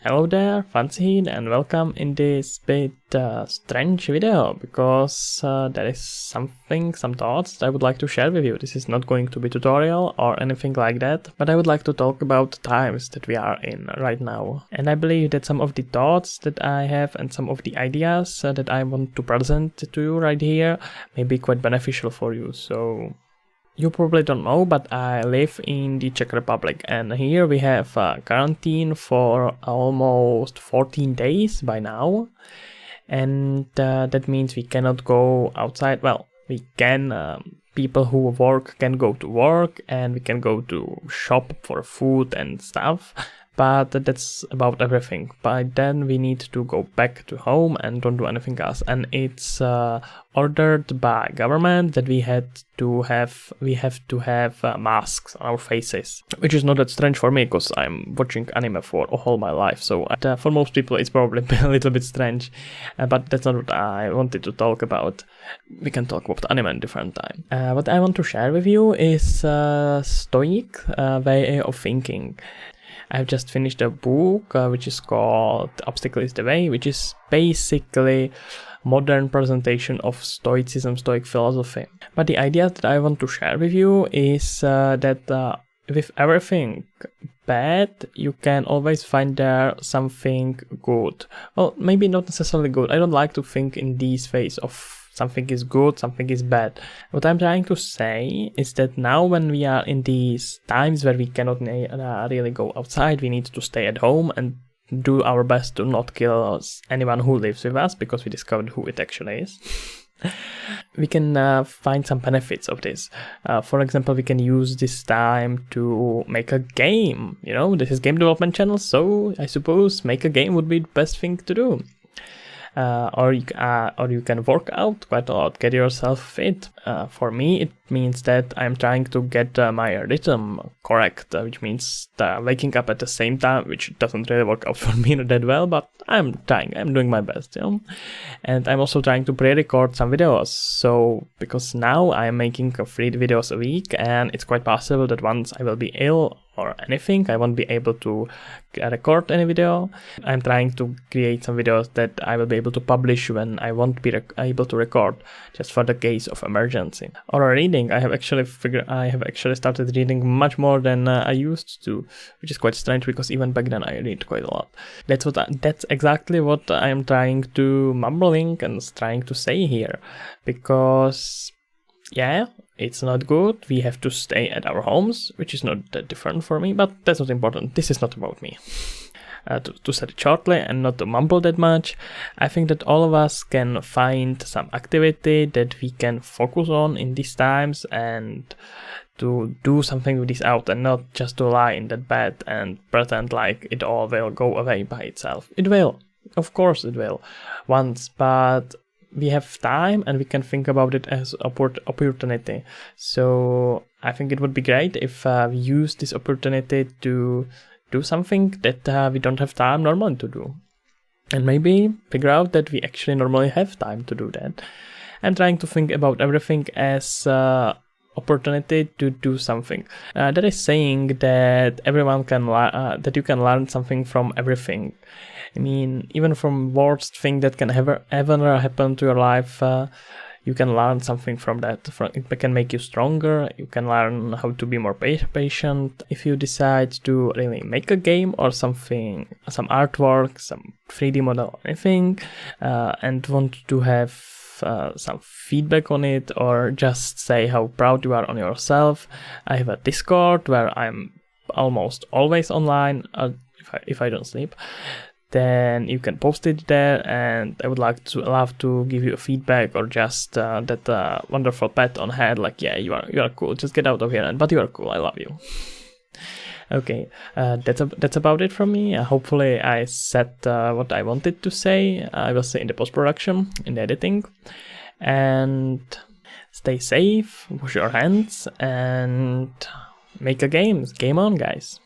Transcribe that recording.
Hello there, Fancy here, and welcome in this bit strange video, because there is some thoughts that I would like to share with you. This is not going to be tutorial or anything like that, but I would like to talk about the times that we are in right now. And I believe that some of the thoughts that I have and some of the ideas that I want to present to you right here may be quite beneficial for you. So you probably don't know, but I live in the Czech Republic, and here we have quarantine for almost 14 days by now, and that means we cannot go outside. Well, we can, people who work can go to work, and we can go to shop for food and stuff, but that's about everything. By then we need to go back to home and don't do anything else, and it's ordered by government that we have to have masks on our faces, which is not that strange for me because I'm watching anime for all my life, so for most people it's probably a little bit strange, but that's not what I wanted to talk about. We can talk about anime at a different time. What I want to share with you is Stoic way of thinking. I've just finished a book which is called Obstacle is the Way, which is basically modern presentation of Stoicism, Stoic philosophy. But the idea that I want to share with you is that with everything bad, you can always find there something good. Well, maybe not necessarily good. I don't like to think in these ways of something is good, something is bad. What I'm trying to say is that now when we are in these times where we cannot really go outside, we need to stay at home and do our best to not kill anyone who lives with us, because we discovered who it actually is. We can find some benefits of this. For example, we can use this time to make a game. You know, this is game development channel, so I suppose make a game would be the best thing to do. Or you can work out quite a lot, get yourself fit. For me, it means that I'm trying to get my rhythm correct, which means waking up at the same time, which doesn't really work out for me that well, but I'm trying, I'm doing my best, you know. And I'm also trying to pre-record some videos, so because now I'm making 3 videos a week, and it's quite possible that once I will be ill or anything, I won't be able to record any video. I'm trying to create some videos that I will be able to publish when I won't be able to record, just for the case of emergency. Or reading, I have actually started reading much more than I used to, which is quite strange because even back then I read quite a lot. That's exactly what I'm trying to mumbling and trying to say here, because yeah, it's not good. We have to stay at our homes, which is not that different for me, but that's not important. This is not about me. To set it shortly and not to mumble that much, I think that all of us can find some activity that we can focus on in these times and to do something with this out, and not just to lie in that bed and pretend like it all will go away by itself. It will. Of course it will. Once, but we have time and we can think about it as opportunity. So I think it would be great if we use this opportunity to do something that we don't have time normally to do. And maybe figure out that we actually normally have time to do that. I'm trying to think about everything as opportunity to do something. That is saying that everyone can that you can learn something from everything. I mean, even from worst thing that can ever happen to your life, you can learn something from that. It can make you stronger. You can learn how to be more patient. If you decide to really make a game or something, some artwork, some 3D model, anything, and want to have some feedback on it, or just say how proud you are on yourself, I have a Discord where I'm almost always online, if I don't sleep. Then you can post it there, and I would love to give you a feedback, or just that wonderful pat on head, like, yeah, you are cool, just get out of here, but you are cool, I love you. Okay, that's about it from me. Hopefully I said what I wanted to say. I will say in the post-production, in the editing, and stay safe, wash your hands, and make a game on, guys.